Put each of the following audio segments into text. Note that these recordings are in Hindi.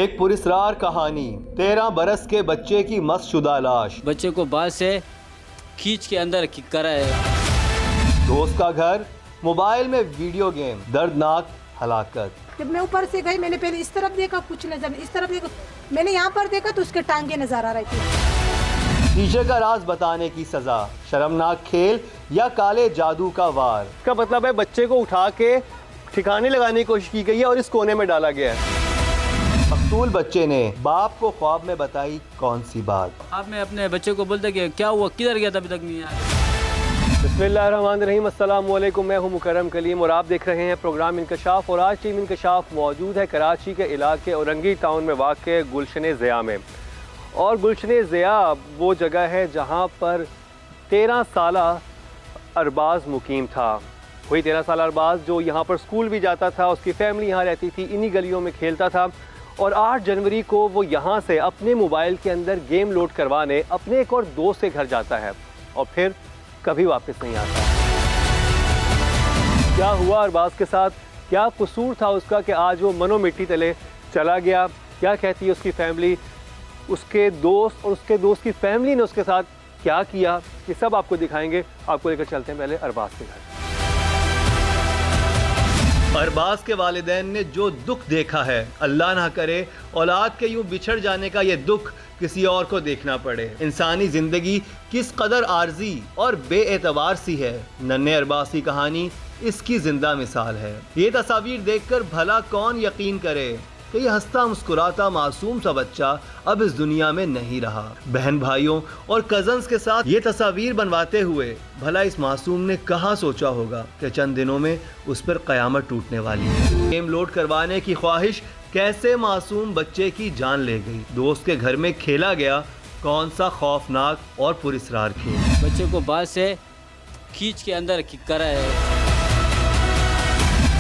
एक पुरस्कार कहानी। 13 बरस के बच्चे की मस्तशुदा लाश। बच्चे को बाल से खींच के अंदर करा है। दोस्त का घर, मोबाइल में वीडियो गेम, दर्दनाक हलाकत। जब मैं ऊपर से गई, मैंने पहले इस तरफ देखा, कुछ नजर, इस तरफ देखा, मैंने यहाँ पर देखा तो उसके टांगे नजर आ रही थी। टीचर का राज बताने की सजा, शर्मनाक खेल या काले जादू का वार। का मतलब है बच्चे को उठा के ठिकाने लगाने की कोशिश की गई है और इस कोने में डाला गया है। मकतूल बच्चे ने बाप को ख्वाब में बताई कौन सी बात। आप मैं अपने बच्चे को बोलते कि क्या हुआ, किधर गया था, अभी तक नहीं आया। बिस्मिल्लाहिर्रहमानिर्रहीम, अस्सलाम वालेकुम। मैं हूं मुकर्रम कलीम और आप देख रहे हैं प्रोग्राम इंकशाफ। और आज टीम इंकशाफ मौजूद है कराची के इलाके औरंगी टाउन में वाक़ गुलशन ज़िया में। और गुलशन ज़िया वो जगह है जहां पर 13 साला अरबाज़ मुकीम था। वही 13 साला अरबाज़ जो यहाँ पर स्कूल भी जाता था, उसकी फैमिली यहाँ रहती थी, इन्हीं गलियों में खेलता था। और 8 जनवरी को वो यहाँ से अपने मोबाइल के अंदर गेम लोड करवाने अपने एक और दोस्त के घर जाता है और फिर कभी वापस नहीं आता। क्या हुआ अरबाज़ के साथ, क्या कसूर था उसका कि आज वो मनो मिट्टी तले चला गया? क्या कहती है उसकी फैमिली, उसके दोस्त और उसके दोस्त की फैमिली ने उसके साथ क्या किया, ये सब आपको दिखाएंगे। आपको लेकर चलते हैं पहले अरबाज़ के घर। अरबाज़ के वालिदैन ने जो दुख देखा है, अल्लाह ना करे औलाद के यूं बिछड़ जाने का ये दुख किसी और को देखना पड़े। इंसानी ज़िंदगी किस कदर आर्जी और बेएतबार सी है। नन्हे अरबाज़ की कहानी इसकी ज़िंदा मिसाल है। ये तस्वीर देखकर भला कौन यकीन करे कि ये हंसता मुस्कुराता मासूम सा बच्चा अब इस दुनिया में नहीं रहा। बहन भाइयों और कजन्स के साथ ये तस्वीर बनवाते हुए भला इस मासूम ने कहाँ सोचा होगा कि चंद दिनों में उस पर क़यामत टूटने वाली है। गेम लोड करवाने की ख्वाहिश कैसे मासूम बच्चे की जान ले गई। दोस्त के घर में खेला गया कौन सा खौफनाक और पुरस्कार खेल। बच्चे को बाल से खींच के अंदर करा है।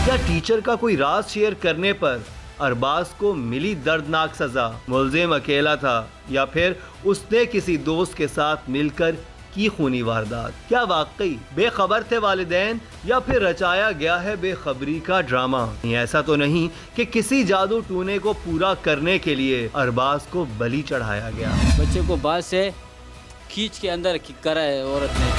क्या टीचर का कोई राज शेयर करने पर अरबाज़ को मिली दर्दनाक सज़ा? मुलजिम अकेला था या फिर उसने किसी दोस्त के साथ मिलकर की खूनी वारदात? क्या वाकई बेखबर थे वालिदैन या फिर रचाया गया है बेखबरी का ड्रामा? ऐसा तो नहीं कि किसी जादू टूने को पूरा करने के लिए अरबाज़ को बलि चढ़ाया गया। बच्चे को बाल से खींच के अंदर करा है औरत ने।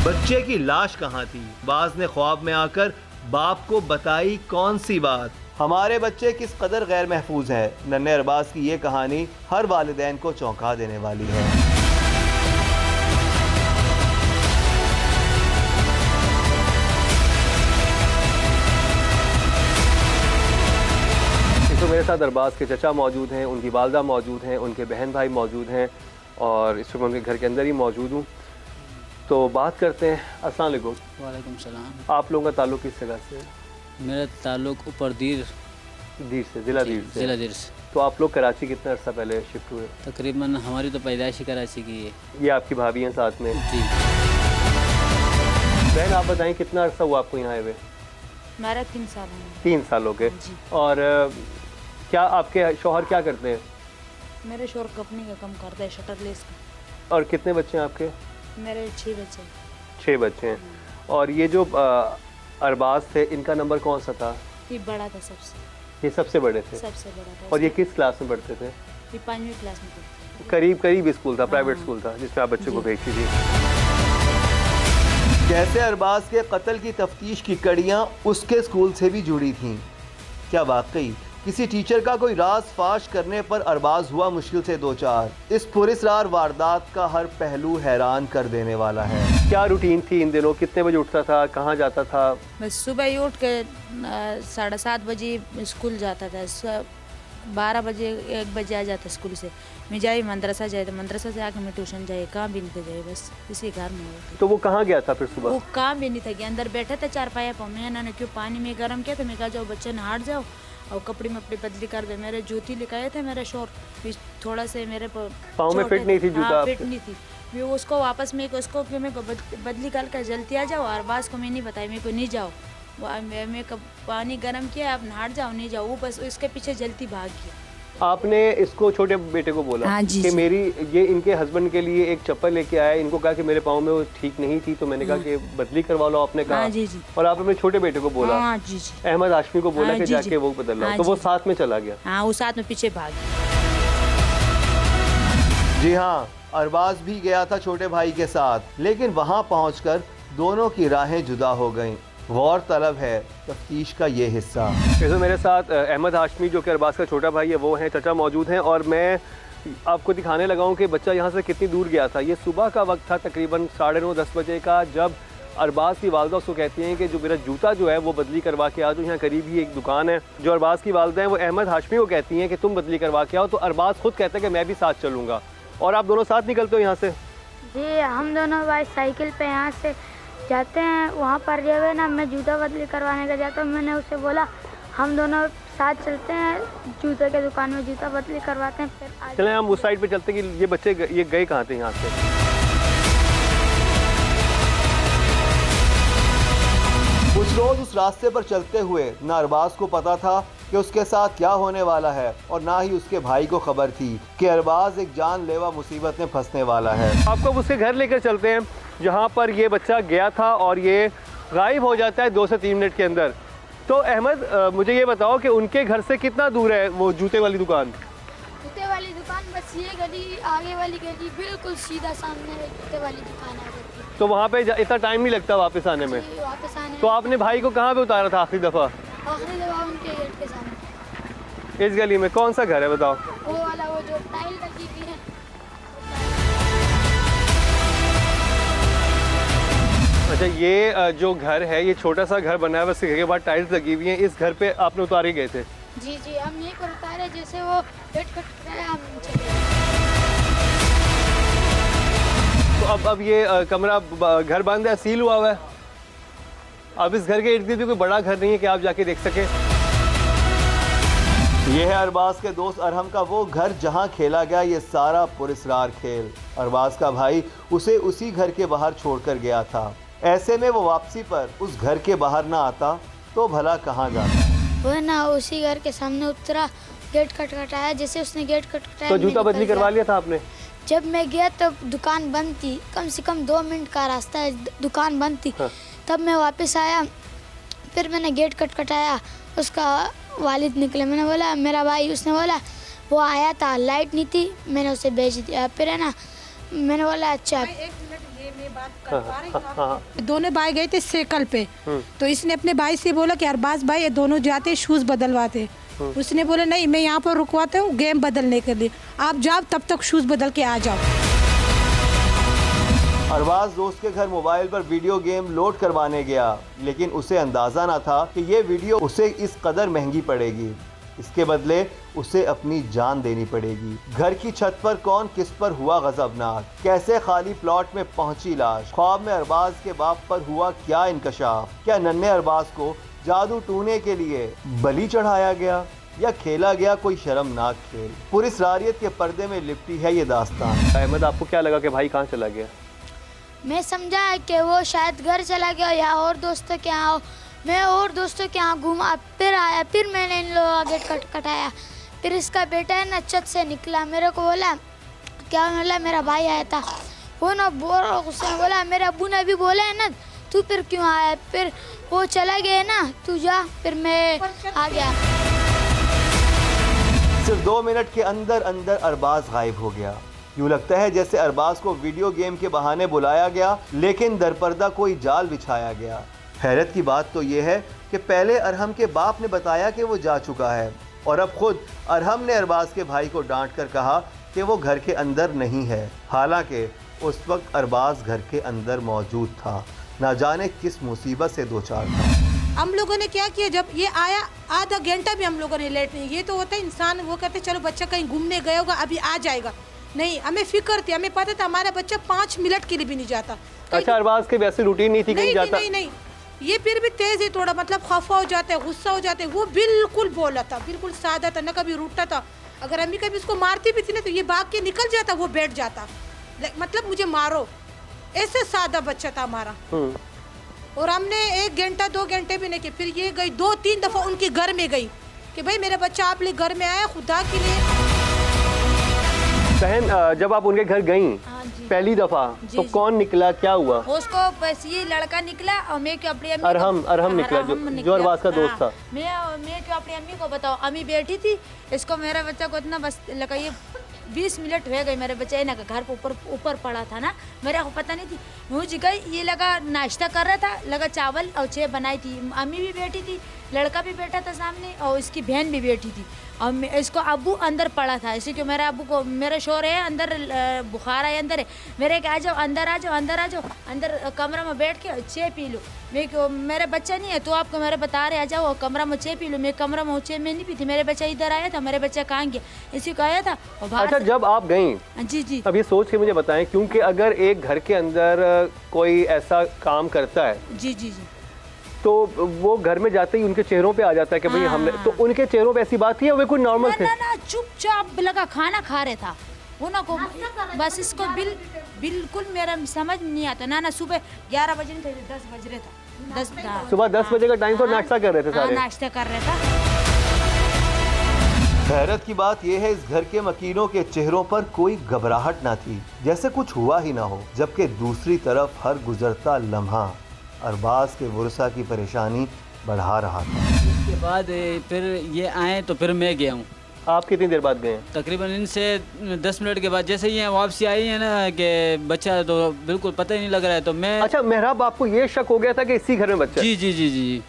बच्चे की लाश कहाँ थी? बाज ने ख्वाब में आकर बाप को बताई कौन सी बात? हमारे बच्चे किस कदर गैर महफूज है। नन्हे अरबाज़ की ये कहानी हर वालिदैन को चौंका देने वाली है। तो मेरे साथ अरबाज़ के चचा मौजूद हैं, उनकी वालदा मौजूद हैं, उनके बहन भाई मौजूद हैं और इस वक्त उनके घर के अंदर ही मौजूद हूँ। तो बात करते हैं। अस्सलाम वालेकुम। वालेकुम सलाम। आप लोगों का ताल्लुक़ किस जगह से? मेरा ताल्लुक ऊपर दीर से, ज़िला दीर से। ज़िला दीर से। तो आप लोग कराची कितना अर्सा पहले शिफ्ट हुए? तकरीबन हमारी तो पैदाइश ही कराची की है। ये आपकी भाभी हैं साथ में? जी। बहन आप बताएं कितना अर्सा हुआ आपको यहाँ आए हुए? हमारा 3 साल है। 3 साल हो गए। और क्या आपके शौहर क्या करते हैं? मेरे शोर कंपनी का काम करता है, शटर लेस का। और कितने बच्चे हैं आपके? मेरे 6 बच्चे। 6 बच्चे हैं। और ये जो अरबाज़ थे, इनका नंबर कौन सा था? ये बड़ा था सबसे। ये सबसे बड़े थे? सबसे बड़ा था। और ये किस क्लास में पढ़ते थे? ये 5वीं क्लास में पढ़ते थे। करीब स्कूल था, प्राइवेट स्कूल था जिसमें आप बच्चे को भेजती थी। कैसे अरबाज़ के कत्ल की तफ्तीश की कड़ियाँ उसके स्कूल से भी जुड़ी थीं। क्या वाकई किसी टीचर का कोई राज फाश करने पर अरबाज़ हुआ मुश्किल से 2-4? इस पुरस्कार वारदात का हर पहलू हैरान कर देने वाला है। क्या रूटीन थी इन दिनों? कितने बजे उठता था, कहाँ जाता था? बस सुबह ही उठ के 7:30 बजे स्कूल जाता था। 12 बजे 1 बजे आ जाता स्कूल से। मैं जाए मदरसा जाए, तो मदरसा से आके मैं ट्यूशन जाए, काम भी नहीं जाए, बस इसी घर में। तो वो कहाँ गया था फिर सुबह? वो काम भी नहीं था कि अंदर बैठा था चारपाया पर। मैंने क्यों पानी में गर्म किया था, मैं कहा जाओ बच्चे नहाट जाओ और कपड़े में अपनी बदली कर दे। मेरे जूती लिखाए थे, मेरे शोर थोड़ा से मेरे पाँव में फिट नहीं थी जूता? हाँ, फिट नहीं थी। मैं उसको वापस में उसको मेरे को बदली कर कर जल्दी आ जाओ। अरबाज़ को मैं नहीं बताया, मेरे को नहीं जाओ, मैं पानी गर्म किया, आप नहाट जाओ, नहीं जाओ। वो बस उसके पीछे जल्दी भाग गया। आपने इसको छोटे बेटे को बोला हाँ जी, कि जी। मेरी ये इनके हस्बैंड के लिए एक चप्पल लेके आया, इनको कहा कि मेरे पाँव में वो ठीक नहीं थी तो मैंने कहा कि बदली करवा लो, आपने कहा। हाँ जी, जी। और आपने अपने छोटे बेटे को बोला, हाँ जी जी। अहमद हाशमी को बोला हाँ कि जी, जाके जी। वो बदल लो, हाँ तो वो जी। साथ में चला गया। हाँ वो साथ में पीछे भाग गया। जी हाँ, अरबाज भी गया था छोटे भाई के साथ, लेकिन वहां पहुंचकर दोनों की राहें जुदा हो गईं। गौर तलब है तफ्तीश का ये हिस्सा। जैसे मेरे साथ अहमद हाशमी जो कि अरबाज का छोटा भाई है वो हैं, चचा मौजूद हैं, और मैं आपको दिखाने लगा हूँ कि बच्चा यहाँ से कितनी दूर गया था। ये सुबह का वक्त था, तकरीबन 9:30-10 बजे का, जब अरबाज की वालदा उसको कहती हैं कि जो मेरा जूता जो है वो बदली करवा के आ जाओ, यहाँ करीब ही एक दुकान है। जो अरबाज की वालदा हैं वो अहमद हाशमी को कहती हैं कि तुम बदली करवा के आओ, तो अरबाज खुद कहता है कि मैं भी साथ चलूँगा। और आप दोनों साथ निकलते हो यहाँ से? जी, हम दोनों भाई साइकिल पे यहाँ से जाते हैं। वहाँ पर जो है ना, मैं जूता बदली करवाने का जाता हूँ। मैंने उससे बोला हम दोनों साथ चलते हैं, जूते के दुकान में जूता बदली करवाते हैं, फिर आज चलें हम उस साइड पे चलते हैं कि ये बच्चे ये गए कहाँ थे यहाँ से। कुछ रोज उस रास्ते पर चलते हुए ना अरबाज को पता था कि उसके साथ क्या होने वाला है, और ना ही उसके भाई को खबर थी कि अरबाज एक जानलेवा मुसीबत में फंसने वाला है। आपको अब उसके घर लेकर चलते हैं जहाँ पर ये बच्चा गया था, और ये गायब हो जाता है 2 से 3 मिनट के अंदर। तो अहमद, मुझे ये बताओ कि उनके घर से कितना दूर है वो जूते वाली दुकान? जूते वाली दुकान बस ये गली, आगे वाली गली बिल्कुल सीधा सामने जूते वाली दुकान आ जाती है। तो वहाँ पे इतना टाइम नहीं लगता वापस आने में? जी, वापस आने तो आपने भाई को कहाँ पे उतारा था आखिरी दफ़ा? आखिरी दफा उनके गेट के सामने, इस गली में? कौन सा घर है बताओ? वो वाला, वो जो टाइल लगी हुई है। अच्छा, ये जो घर है, ये छोटा सा घर बना है, बस घर के बाद टाइल्स लगी हुई हैं, इस घर पे आपने उतारे गए थे? जी जी, हम यहीं पर उतारे, जैसे वो गेट खटखटाया हम चले गए। तो अब ये कमरा घर बंद है, सील हुआ है। अब इस घर के इर्द गिर्द भी कोई बड़ा घर नहीं है कि आप जाके देख सकें। ये है अरबाज के दोस्त अरहम का वो घर जहां खेला गया ये सारा पुरस्रार खेल। अरबाज का भाई उसे उसी घर के बाहर छोड़कर गया था। ऐसे में वो वापसी पर उस घर के बाहर ना आता तो भला कहाँ जाता। वो ना उसी घर के सामने उतरा, गेट खटखटाया, जैसे उसने गेट खटखटाया तो मैं जूता बदली निकल करवा गया। लिया था आपने? जब मैं गया तब दुकान बंद थी, कम से कम 2 मिनट का रास्ता है, दुकान बंद थी। हाँ। तब मैं वापस आया, फिर मैंने गेट खटखटाया, उसका वालिद निकले। मैंने बोला मेरा भाई, उसने बोला वो आया था, लाइट नहीं थी, मैंने उसे भेज दिया। फिर है ना, मैंने बोला अच्छा। दोनों भाई गए थे साइकिल पे, तो इसने अपने भाई से बोला कि अरबाज भाई ये दोनों जाते शूज़ बदलवाते। उसने बोला नहीं, मैं यहाँ पर रुकवाता हूँ गेम बदलने के लिए, आप जाओ तब तक शूज़ बदल के आ जाओ। अरबाज दोस्त के घर मोबाइल पर वीडियो गेम लोड करवाने गया, लेकिन उसे अंदाजा ना था कि ये वीडियो उसे इस कदर महंगी पड़ेगी। इसके बदले उसे अपनी जान देनी पड़ेगी। घर की छत पर कौन किस पर हुआ गजबनाक, कैसे खाली प्लॉट में पहुंची लाश, ख्वाब में अरबाज के बाप पर हुआ क्या इंकशाफ, क्या नन्हे अरबाज को जादू टूने के लिए बलि चढ़ाया गया या खेला गया कोई शर्मनाक खेल। पुरस्रारियत के पर्दे में लिपटी है ये दास्तान। अहमद, आपको क्या लगा कि भाई कहाँ चला गया? मैं समझा कि वो शायद घर चला गया या और दोस्तों के यहाँ। मैं और दोस्तों के यहाँ घूमा, फिर आया, फिर मैंने इन लोगों का गेट खटखटाया। फिर इसका बेटा है ना छत से निकला, मेरे को बोला क्या, बोला मेरा भाई आया था। वो ना उसने बोला मेरे अब्बू ने भी बोला है ना, तू फिर क्यों आया। फिर वो चला गया ना, तू जा। फिर मैं आ गया। सिर्फ 2 मिनट के अंदर अंदर अरबाज गायब हो गया। यूँ लगता है जैसे अरबाज को वीडियो गेम के बहाने बुलाया गया, लेकिन दरपर्दा कोई जाल बिछाया गया। हैरत की बात तो ये है कि पहले अरहम के बाप ने बताया कि वो जा चुका है, और अब खुद अरहम ने अरबाज के भाई को डांट कर कहा कि वो घर के अंदर नहीं है। हालांकि उस वक्त अरबाज घर के अंदर मौजूद था, ना जाने किस मुसीबत से दो चार था। हम लोगों ने क्या किया, जब ये आया आधा घंटा भी हम लोगों ने लेट नहीं। ये तो होता है इंसान, वो कहते चलो बच्चा कहीं घूमने गया होगा अभी आ जाएगा। नहीं, हमें फिक्र थी, हमें पता था हमारा बच्चा 5 मिनट के लिए भी नहीं जाता। अच्छा, अरबाज के वैसे रूटीन नहीं थी कहीं जाता? नहीं, ये फिर भी तेज है थोड़ा, मतलब खफा हो जाता है, गुस्सा हो जाता है। वो बिल्कुल बोला था, बिल्कुल सादा था, न कभी रूठता था। अगर अम्मी कभी उसको मारती भी थी ना तो ये भाग के निकल जाता, वो बैठ जाता, मतलब मुझे मारो, ऐसे सादा बच्चा था हमारा। और हमने 1 घंटा 2 घंटे भी नहीं किए। फिर ये गई 2-3 दफ़ा उनके घर में गई, कि भाई मेरा बच्चा आप लिए घर में आया, खुदा के लिए। बहन, जब आप उनके घर गई हाँ जी। पहली दफा, जी, तो जी। कौन निकला, क्या हुआ? उसको बस ये लड़का निकला और मैं क्यों अपनी अम्मी अरहम निकला, जो अरबाज का दोस्त था। मैं क्यों अपनी अम्मी को बताओ, अम्मी बैठी थी, इसको मेरा बच्चा को इतना बस लगा ये 20 मिनट हो गए मेरे बच्चे ना घर पे ऊपर पड़ा था ना, मेरे को पता नहीं थी। मुझे गई, ये लगा नाश्ता कर रहा था, लगा चावल और चाय बनाई थी, अम्मी भी बैठी थी, लड़का भी बैठा था सामने और इसकी बहन भी बैठी थी। और इसको अब्बू अंदर पड़ा था, इसी क्यों मेरा अब्बू को मेरा शोर है अंदर, बुखार है अंदर है, मेरे के आ जाओ अंदर आ जाओ अंदर आ जाओ, अंदर कमरा में बैठ के चाय पी लो। मैं क्यों, मेरा बच्चा नहीं है तो आपको मेरे बता रहे आ जाओ कमरा में चाय पी लो। मैं कमरा में चाय में नहीं पी थी, मेरे बच्चा इधर आया था, मेरे बच्चा कहाँ गया इसी को आया था और बाहर अच्छा, जब आप गई, जी जी अब ये सोच के मुझे बताएं, क्योंकि अगर एक घर के अंदर कोई ऐसा काम करता है जी जी जी तो वो घर में जाते ही उनके चेहरों पे आ जाता है कि भाई हमने, तो उनके चेहरों पे ऐसी बात थी या वे कोई नॉर्मल थे? ना चुपचाप लगा खाना खा रहे था उन्हों को, बस इसको बिल्कुल मेरा समझ नहीं आता ना। सुबह 11 बजे नहीं थे, 10 बज रहे था, 10 सुबह 10 बजे का टाइम, तो नाश्ता कर रहे थे सारे। नाश्ता कर रहे था। हैरत की बात यह है, इस घर के मकीनों के चेहरों पर कोई घबराहट ना थी, जैसे कुछ हुआ ही ना हो, जबकि दूसरी तरफ हर गुजरता लम्हा अरबाज के वर्षा की परेशानी बढ़ा रहा था। उसके बाद फिर ये आए तो फिर मैं गया हूँ। आप कितनी देर बाद गए? तकरीबन इनसे 10 मिनट के बाद जैसे ही ये वापसी आई है ना कि बच्चा तो बिल्कुल पता ही नहीं लग रहा है, तो मैं अच्छा मेहराब, आपको ये शक हो गया था कि इसी घर में बच्चा है? जी जी जी जी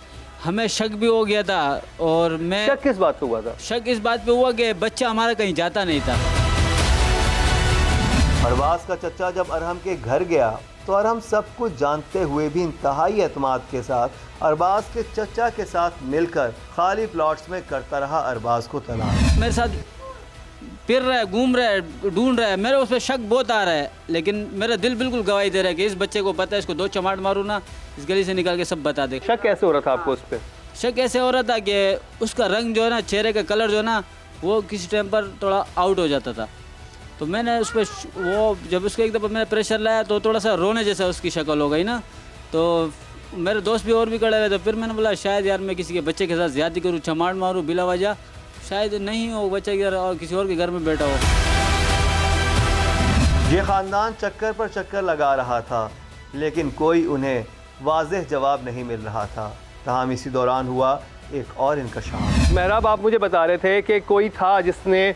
हमें शक भी हो गया था। और मैं शक किस बात पे हुआ था? शक इस बात पे हुआ कि बच्चा हमारा कहीं जाता नहीं था। अरबाज का चचा जब अरहम के घर गया तो अरहम सब कुछ जानते हुए भी इंतहाई एतमाद के साथ अरबाज के चचा के साथ मिलकर खाली प्लॉट्स में करता रहा अरबाज को तलाश। मेरे साथ फिर रहा है, घूम रहा है, ढूंढ रहा है, मेरे उस पर शक बहुत आ रहा है, लेकिन मेरा दिल बिल्कुल गवाही दे रहा है कि इस बच्चे को पता है, इसको 2 चमाट मारूँ ना, इस गली से निकाल के सब बता दे। शक कैसे हो रहा था आपको उस पर? शक ऐसे हो रहा था कि उसका रंग जो है ना, चेहरे का कलर जो है ना, वो किसी टाइम पर थोड़ा आउट हो जाता था। तो मैंने उस पर वो जब उसको एक दफ़ा मैंने प्रेशर लाया तो थोड़ा सा रोने जैसा उसकी शक्ल हो गई ना, तो मेरे दोस्त भी और भी खड़े हुए, तो फिर मैंने बोला शायद यार मैं किसी के बच्चे के साथ ज़्यादती करूँ, चमाट मारूँ बिला वजह, शायद नहीं हो बच्चे के और किसी और के घर में बैठा हो। ये ख़ानदान चक्कर पर चक्कर लगा रहा था, लेकिन कोई उन्हें वाज़ेह जवाब नहीं मिल रहा था। तमाम इसी दौरान हुआ एक और इंकशाफ। मेहराब, आप मुझे बता रहे थे कि कोई था जिसने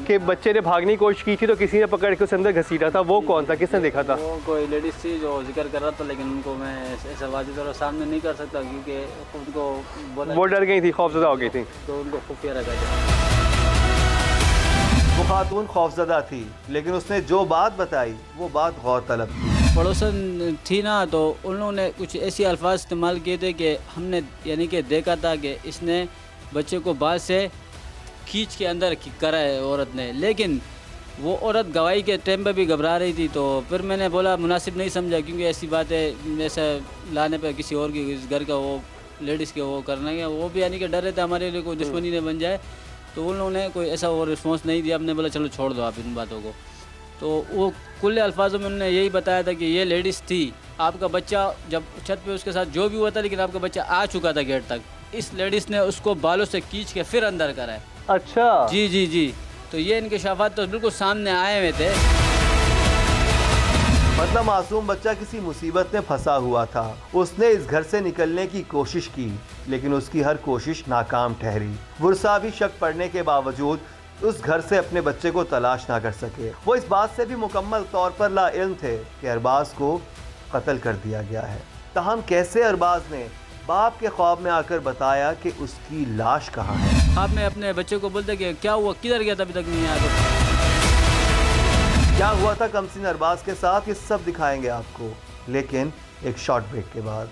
कि बच्चे ने भागने की कोशिश की थी, तो किसी ने पकड़ के उसे अंदर घसीटा था, वो कौन था, किसने देखा था? वो कोई लेडीज़ थी जो जिक्र कर रहा था, लेकिन उनको मैं ऐसा वाजिब तौर सामने नहीं कर सकता क्योंकि उनको बोला, वो डर गई थी, खौफजदा हो गई थी। तो उनको खुफिया रखा जाए। वो खातून खौफजदा थी, लेकिन उसने जो बात बताई वो बात गौर तलब थी। पड़ोसन थी ना, तो उन लोगों ने कुछ ऐसे अल्फाज इस्तेमाल किए थे कि हमने यानी कि देखा था कि इसने बच्चे को बाल से खींच के अंदर करा है औरत ने, लेकिन वो औरत गवाही के टाइम पे भी घबरा रही थी। तो फिर मैंने बोला मुनासिब नहीं समझा, क्योंकि ऐसी बात है ऐसा लाने पे किसी और की इस घर का वो लेडीज़ के वो करना है, वो भी यानी कि डर रहे थे हमारे लिए कोई दुश्मनी न बन जाए। तो उन लोगों ने कोई ऐसा वो रिस्पॉन्स नहीं दिया, हमने बोला चलो छोड़ दो आप इन बातों को। तो वो कुल अल्फाजों में उन्होंने यही बताया था कि ये लेडीज़ थी, आपका बच्चा जब छत पे उसके साथ जो भी हुआ था, लेकिन आपका बच्चा आ चुका था गेट तक, इस लेडीज़ ने उसको बालों से खींच के फिर अंदर करा है। अच्छा जी जी जी, तो ये इंकशाफात तो बिल्कुल सामने आए हुए थे। मतलब मासूम बच्चा किसी मुसीबत में फंसा हुआ था, उसने इस घर से निकलने की कोशिश की, लेकिन उसकी हर कोशिश नाकाम ठहरी। वर्षा भी शक पड़ने के बावजूद उस घर से अपने बच्चे को तलाश ना कर सके। वो इस बात से भी मुकम्मल तौर पर लाइल्म थे कि अरबाज को कत्ल कर दिया गया है। ताहम कैसे अरबाज ने बाप के ख्वाब में आकर बताया कि उसकी लाश कहाँ है। आप में अपने बच्चे को बोलते कि क्या हुआ, किधर गया था, अभी तक नहीं आया। क्या हुआ था कमसिन अरबाज के साथ, ये सब दिखाएंगे आपको, लेकिन एक शॉर्ट ब्रेक के बाद।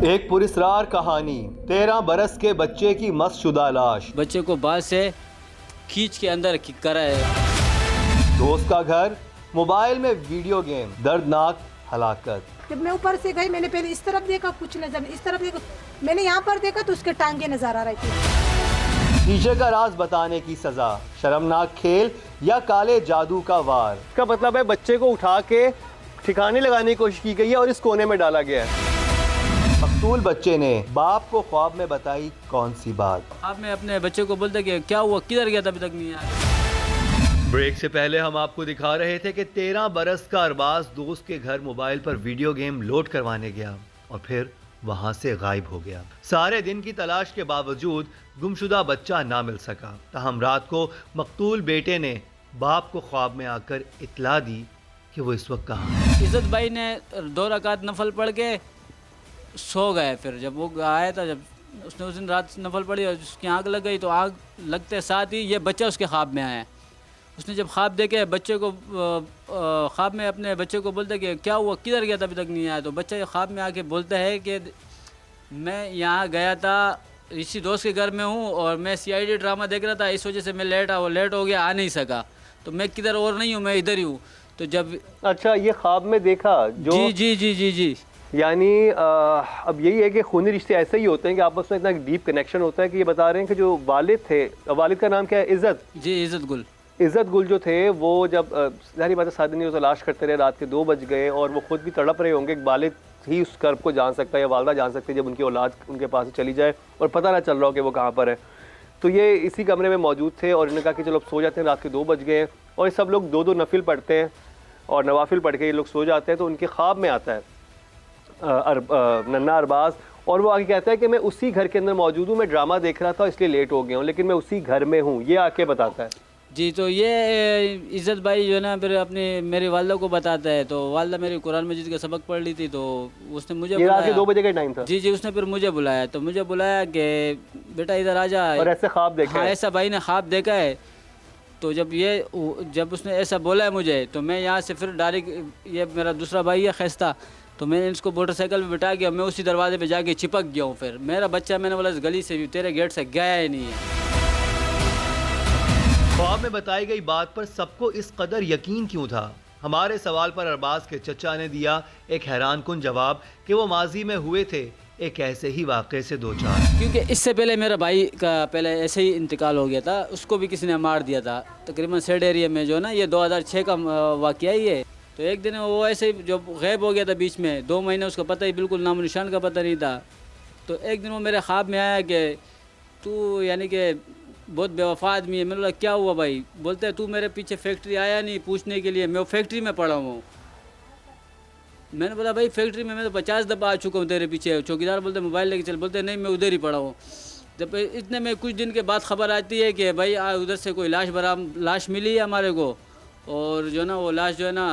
एक पुरस्रार कहानी, 13 बरस के बच्चे की मस्शुदा लाश। बच्चे को बाल से खींच के अंदर करा है। दोस्त का घर, मोबाइल में वीडियो गेम, दर्दनाक हलाकत। जब मैं ऊपर से गई, मैंने पहले इस तरफ देखा, कुछ नजर नहीं, इस तरफ देखा, मैंने यहाँ पर देखा तो उसके टांगे नजर आ रही थी। टीचर का राज बताने की सजा, शर्मनाक खेल या काले जादू का वार। इसका मतलब है बच्चे को उठा के ठिकाने लगाने की कोशिश की गई है और इस कोने में डाला गया है। मकतूल बच्चे ने बाप को ख्वाब में बताई कौन सी बात। अब मैं अपने बच्चे को बोलता कि क्या हुआ, किधर गया था, अभी तक नहीं आया। ब्रेक से पहले हम आपको दिखा रहे थे कि 13 बरस का अरबाज दोस्त के घर मोबाइल पर वीडियो गेम लोड करवाने गया और फिर वहां से गायब हो गया। सारे दिन की तलाश के बावजूद गुमशुदा बच्चा ना मिल सका। तहम रात को मकतूल बेटे ने बाप को ख्वाब में आकर इत्ला दी कि वो इस वक्त कहाँ है। इज़्ज़त भाई ने 2 रकात नफल पढ़ के सो गए। फिर जब वो आया था, जब उसने उस दिन रात नफल पढ़ी और उसकी आग लग गई, तो आग लगते साथ ही ये बच्चा उसके ख्वाब में आया। उसने जब ख्वाब देखे बच्चे को, ख्वाब में अपने बच्चे को बोलता कि क्या हुआ, किधर गया था, अभी तक नहीं आया। तो बच्चा ख्वाब में आके बोलता है कि मैं यहाँ गया था, इसी दोस्त के घर में हूँ और मैं CID ड्रामा देख रहा था, इस वजह से मैं लेट हो गया, आ नहीं सका। तो मैं किधर और नहीं हूँ, मैं इधर ही हूँ। तो जब अच्छा, ये ख्वाब में देखा जो जी जी जी जी जी यानी अब यही है कि खूनी रिश्ते ऐसे ही होते हैं कि आपस में इतना डीप कनेक्शन होता है कि ये बता रहे हैं कि जो वालिद थे, वालिद का नाम क्या है? इज़्ज़त जी, इज़्ज़त गुल जो थे वो जब जाहिर बात है साथ दिन वो तलाश करते रहे, रात के 2 बज गए और वो खुद भी तड़प रहे होंगे। वालिद ही उस कर्ब को जान सकता है या वालदा जान सकती है जब उनकी औलाद उनके पास से चली जाए और पता ना चल रहा हो कि वो कहाँ पर है। तो ये इसी कमरे में मौजूद थे और इन्होंने कहा कि चलो अब सो जाते हैं, रात के 2 बज गए। और ये सब लोग 2-2 नफिल पढ़ते हैं और नवाफिल पढ़ के ये लोग सो जाते हैं। तो उनके ख्वाब में आता है नन्ना अरबाज और वो आगे कहता है कि मैं उसी घर के अंदर मौजूद हूँ, मैं ड्रामा देख रहा था इसलिए लेट हो गया हूँ, लेकिन मैं उसी घर में हूँ, ये आके बताता है। जी। तो ये इज़्ज़त भाई जो है ना फिर अपनी मेरी वालदा को बताता है। तो वालदा मेरी कुरान मजीद का सबक पढ़ ली थी, तो उसने मुझे ये रात के 2 बजे का टाइम था। जी, उसने फिर मुझे बुलाया। तो मुझे बुलाया कि बेटा इधर आ जा, और ऐसे ख्वाब देखा है। ऐसा भाई ने ख्वाब देखा है। तो जब उसने ऐसा बोला है मुझे, तो मैं यहाँ से फिर डायरेक्ट, ये मेरा दूसरा भाई है खैस्ता, तो मैंने इसको मोटरसाइकिल पे बिठा के मैं उसी दरवाजे पे जाके चिपक गया हूँ। फिर मेरा बच्चा, मैंने बोला इस गली से भी तेरे गेट से गया ही नहीं है। ख्वाब में बताई गई बात पर सबको इस कदर यकीन क्यों था? हमारे सवाल पर अरबाज के चचा ने दिया एक हैरानकुन जवाब कि वो माजी में हुए थे एक ऐसे ही वाक़े से 2-4। क्योंकि इससे पहले मेरा भाई का पहले ऐसे ही इंतकाल हो गया था, उसको भी किसी ने मार दिया था तकरीबन सेड एरिया में, जो ना ये 2006 का वाक़या ही है। तो एक दिन वो ऐसे ही जो गायब हो गया था बीच में 2 महीने, उसका पता ही बिल्कुल नामो निशान का पता नहीं था। तो एक दिन वो मेरे ख्वाब में आया कि तू यानी कि बहुत बेवफा आदमी है। मैंने बोला क्या हुआ भाई? बोलते हैं तू मेरे पीछे फैक्ट्री आया नहीं पूछने के लिए, मैं वो फैक्ट्री में पड़ा हूँ। मैंने बोला भाई फैक्ट्री में मैं तो 50 दफ़ा आ चुका हूँ तेरे पीछे। चौकीदार बोलते मोबाइल लेके चल, बोलते नहीं मैं उधर ही पड़ा हूँ। जब इतने में कुछ दिन के बाद ख़बर आती है कि भाई उधर से कोई लाश मिली है हमारे को, और जो ना वो लाश जो है ना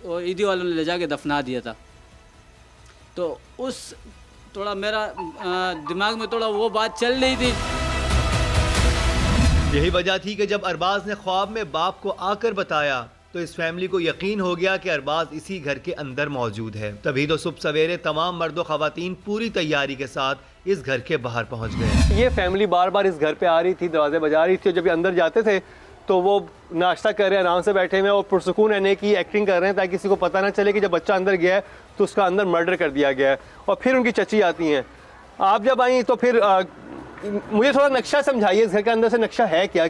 वो ईदी वालों ने ले जाके दफना दिया था। तो उस थोड़ा मेरा दिमाग में थोड़ा वो बात चल रही थी। यही वजह थी कि जब अरबाज ने ख्वाब में बाप को आकर बताया तो इस फैमिली को यकीन हो गया कि अरबाज इसी घर के अंदर मौजूद है। तभी तो सुबह सवेरे तमाम मर्द ख़वातीन पूरी तैयारी के साथ इस घर के बाहर पहुंच गए। ये फैमिली बार बार इस घर पे आ रही थी, दरवाजे बजा रही थी। जब ये अंदर जाते थे तो वो नाश्ता कर रहे हैं, आराम से बैठे हुए और पुरसुकून रहने की एक्टिंग कर रहे हैं ताकि किसी को पता ना चले कि जब बच्चा अंदर गया है तो उसका अंदर मर्डर कर दिया गया है। और फिर उनकी चची आती हैं। आप जब आई तो फिर मुझे थोड़ा नक्शा समझाइए, इस घर के अंदर से नक्शा है क्या?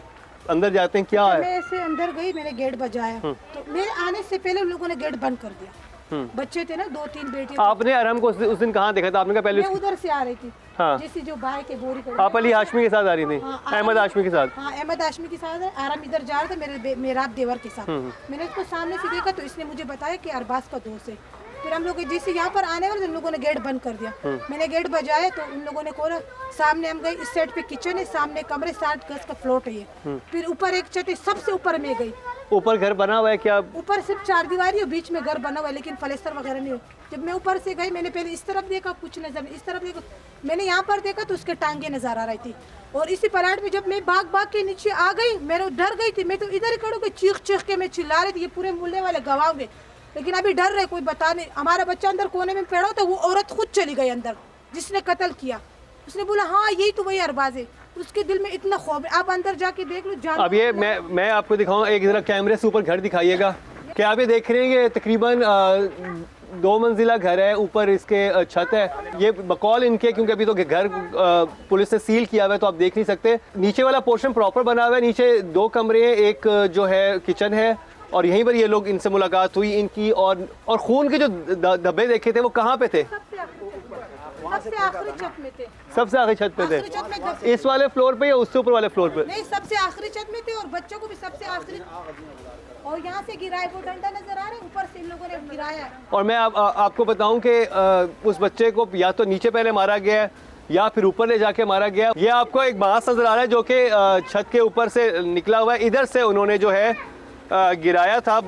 अंदर जाते हैं क्या है? मैं ऐसे अंदर गई, मैंने गेट बजाया तो मेरे आने से पहले उन लोगों ने गेट बंद कर दिया। बच्चे थे ना, 2-3 बेटे। आपने अरहम को उस दिन कहाँ देखा था? आपने कहा पहले मैं उधर से आ रही थी। हाँ। जैसे जो बाइक है बोरी कर, आप अली हाशमी के साथ आ रही थी? हाँ, अहमद हाशमी के साथ? हाँ, अहमद हाशमी के साथ। आराम इधर जा रहा था मेरा देवर के साथ। मैंने उसको सामने से देखा तो इसने मुझे बताया कि अरबाज का दोस्त है। फिर हम लोग जैसे यहाँ पर आने वाले उन लोगों ने गेट बंद कर दिया। मैंने गेट बजाया तो उन लोगों ने खोला। सामने हम गए, इस साइड पे किचन है, सामने कमरे, 60 गज का फ्लोट है ये। फिर ऊपर एक छत है, सबसे ऊपर में गई। ऊपर घर बना हुआ है क्या? ऊपर सिर्फ 4 दीवारी है, बीच में घर बना हुआ है लेकिन प्लास्टर वगैरह नहीं है। जब मैं ऊपर से गई मैंने पहले इस तरफ देखा, कुछ नजर नहीं, इस तरफ देखा, मैंने यहाँ पर देखा तो उसके टांगे नजर आ रही थी। और इसी प्लाट में जब मैं भाग के नीचे आ गई, मैं डर गई थी। मैं तो इधर ही खड़ो गई, चीख के मैं चिल्ला रही थी, ये पूरे मुहल्ले वाले गवाह होंगे। लेकिन अभी डर रहे, कोई बता नहीं। हमारा बच्चा अंदर कोने में पड़ा था, वो औरत खुद चली गई अंदर जिसने कत्ल किया। उसने बोला हाँ यही तो वही अरबाज है। उसके दिल में इतना खौफ है, आप अंदर जाके देख लो। अब ये मैं आपको दिखाऊंगा, एक जरा कैमरे से ऊपर घर दिखाइएगा। क्या आप ये देख रहे हैं? ये तकरीबन 2 मंजिला घर है, ऊपर इसके छत है। ये बकौल इनके, क्योंकि अभी तो घर पुलिस ने सील किया हुआ है तो आप देख नहीं सकते। नीचे वाला पोर्शन प्रॉपर बना हुआ है, नीचे 2 कमरे हैं, एक जो है किचन है और यहीं पर ये लोग इनसे मुलाकात हुई इनकी। और खून के जो धब्बे देखे थे वो कहाँ पे थे? सबसे आखिरी छत में थे। सबसे आखिरी छत पे आखिरी छत में थे। सबसे- इस वाले फ्लोर पे या उससे ऊपर वाले फ्लोर पे? नहीं, सबसे आखिरी छत में थे और बच्चों को भी सबसे आखिरी, और यहाँ से गिराए वो डंडा नजर आ रहा है, ऊपर से इन लोगों ने गिराया। और मैं आपको बताऊं कि उस बच्चे को या तो नीचे पहले मारा गया है या फिर ऊपर ले जाके मारा गया। ये आपको एक बांस नजर आ रहा है जो कि छत के ऊपर से निकला हुआ है, इधर से उन्होंने जो है गिराया था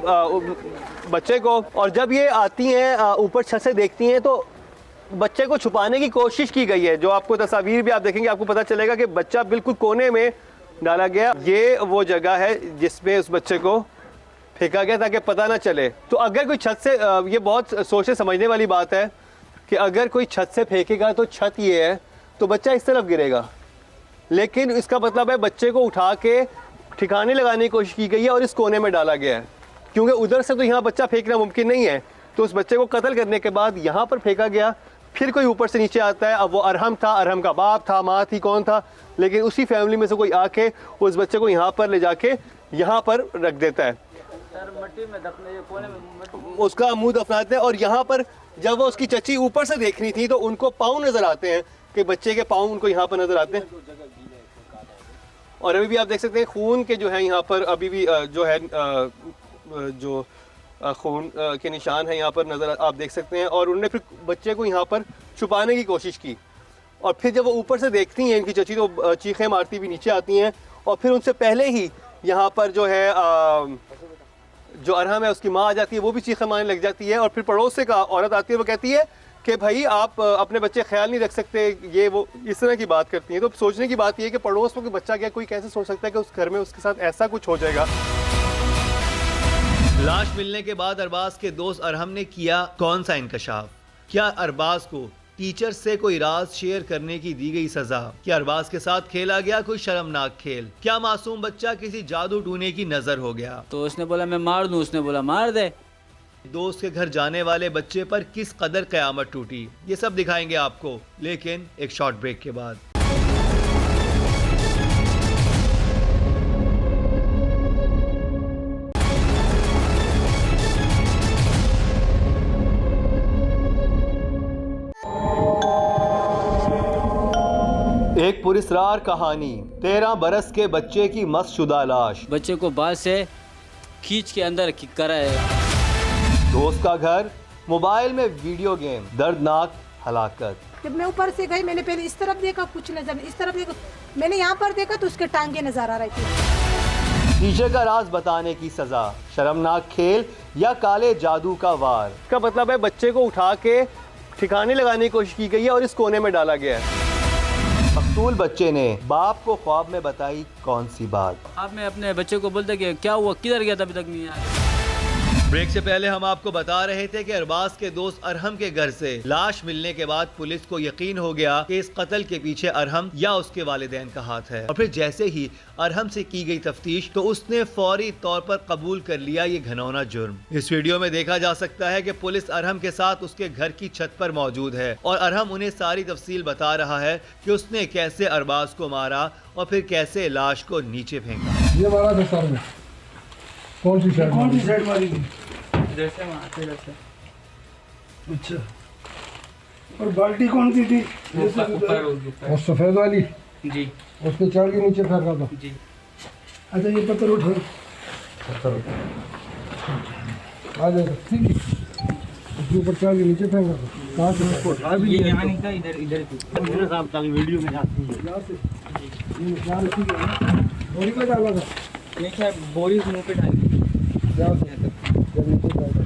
बच्चे को। और जब ये आती हैं ऊपर छत से देखती हैं तो बच्चे को छुपाने की कोशिश की गई है। जो आपको तस्वीर भी आप देखेंगे आपको पता चलेगा कि बच्चा बिल्कुल कोने में डाला गया। ये वो जगह है जिसमें उस बच्चे को फेंका गया ताकि पता ना चले। तो अगर कोई छत से ये बहुत सोचने समझने वाली बात है कि अगर कोई छत से फेंकेगा तो छत ये है तो बच्चा इस तरफ गिरेगा, लेकिन इसका मतलब है बच्चे को उठा के ठिकाने लगाने की कोशिश की गई है और इस कोने में डाला गया है, क्योंकि उधर से तो यहाँ बच्चा फेंकना मुमकिन नहीं है। तो उस बच्चे को कत्ल करने के बाद यहाँ पर फेंका गया, फिर कोई ऊपर से नीचे आता है। अब वो अरहम था, अरहम का बाप था, माँ थी, कौन था, लेकिन उसी फैमिली में से कोई आके उस बच्चे को यहाँ पर ले जाके यहाँ पर रख देता है, मट्टी में दफने कोने में उसका मुंह दफनाते हैं। और यहाँ पर जब वो उसकी चची ऊपर से देख रही थी तो उनको पाँव नजर आते हैं कि बच्चे के पाँव उनको यहाँ पर नजर आते हैं। और अभी भी आप देख सकते हैं खून के जो है यहाँ पर अभी भी जो है जो खून के निशान है यहाँ पर नज़र आप देख सकते हैं। और उन्होंने फिर बच्चे को यहाँ पर छुपाने की कोशिश की और फिर जब वो ऊपर से देखती हैं इनकी चची तो चीखें मारती भी नीचे आती हैं। और फिर उनसे पहले ही यहाँ पर जो है जो अरहम है उसकी माँ आ जाती है, वो भी चीखें मारने लग जाती है। और फिर पड़ोस से का औरत आती है, वो कहती है कि भाई आप अपने बच्चे ख्याल नहीं रख सकते, ये वो इस तरह की बात करती हैं। तो सोचने की बात ये है कि पड़ोस में कोई बच्चा गया, कोई कैसे सोच सकता है कि उस घर में उसके साथ ऐसा कुछ हो जाएगा। लाश मिलने के बाद अरबाज के दोस्त अरहम ने किया कौन सा इंकशाफ? क्या अरबाज को टीचर से कोई राज शेयर करने की दी गई सजा? क्या अरबाज के साथ खेला गया कोई शर्मनाक खेल? क्या मासूम बच्चा किसी जादू टूने की नजर हो गया? तो उसने बोला मैं मार दूं, उसने बोला मार दे। दोस्त के घर जाने वाले बच्चे पर किस कदर कयामत टूटी, ये सब दिखाएंगे आपको, लेकिन एक शॉर्ट ब्रेक के बाद। एक पुरस्कार कहानी, 13 बरस के बच्चे की मस्तशुदा लाश। बच्चे को बाल से खींच के अंदर करा है। दोस्त का घर, मोबाइल में वीडियो गेम, दर्दनाक हलाकत। जब मैं ऊपर से गई मैंने पहले इस तरफ देखा, कुछ नजर नहीं, इस तरफ देखा, मैंने यहाँ पर देखा तो उसके टांगे नजर आ रही थी। टीचर का राज बताने की सजा, शर्मनाक खेल या काले जादू का वार? इसका मतलब है बच्चे को उठा के ठिकाने लगाने की कोशिश की गई है और इस कोने में डाला गया है। मकतूल बच्चे ने बाप को ख्वाब में बताई कौन सी बात? आप मैं अपने बच्चे को बोलते कि क्या हुआ, किधर गया था, अभी तक नहीं आया। ब्रेक से पहले हम आपको बता रहे थे कि अरबाज के दोस्त अरहम के घर से लाश मिलने के बाद पुलिस को यकीन हो गया कि इस कत्ल के पीछे अरहम या उसके वालिदैन का हाथ है। और फिर जैसे ही अरहम से की गई तफ्तीश तो उसने फौरी तौर पर कबूल कर लिया ये घिनौना जुर्म। इस वीडियो में देखा जा सकता है कि पुलिस अरहम के साथ उसके घर की छत पर मौजूद है और अरहम उन्हें सारी तफसील बता रहा है कि उसने कैसे अरबाज को मारा और फिर कैसे लाश को नीचे फेंका। ये मारा था सर में। कौन सी साइड मारी थी? इधर से वहाँ से, इधर से। अच्छा, और बाल्टी कौन सी थी? और सफेद वाली जी, उस पे चढ़ के नीचे फेंका था। जी। अच्छा, ये पत्थर उठा, पत्थर आ जाएगा, ठीक है। उसके ऊपर चढ़ के नीचे फेंका था। कहाँ से उसको उठा भी लिया? यहाँ नहीं था, इधर इधर साहब ताकि वीडियो में जाती है। यहाँ से ये यहाँ ठीक है, बोरी में डाला था। नहीं साहब, बोरी मुँह पे डाली। यहाँ से जब नीचे फेंका,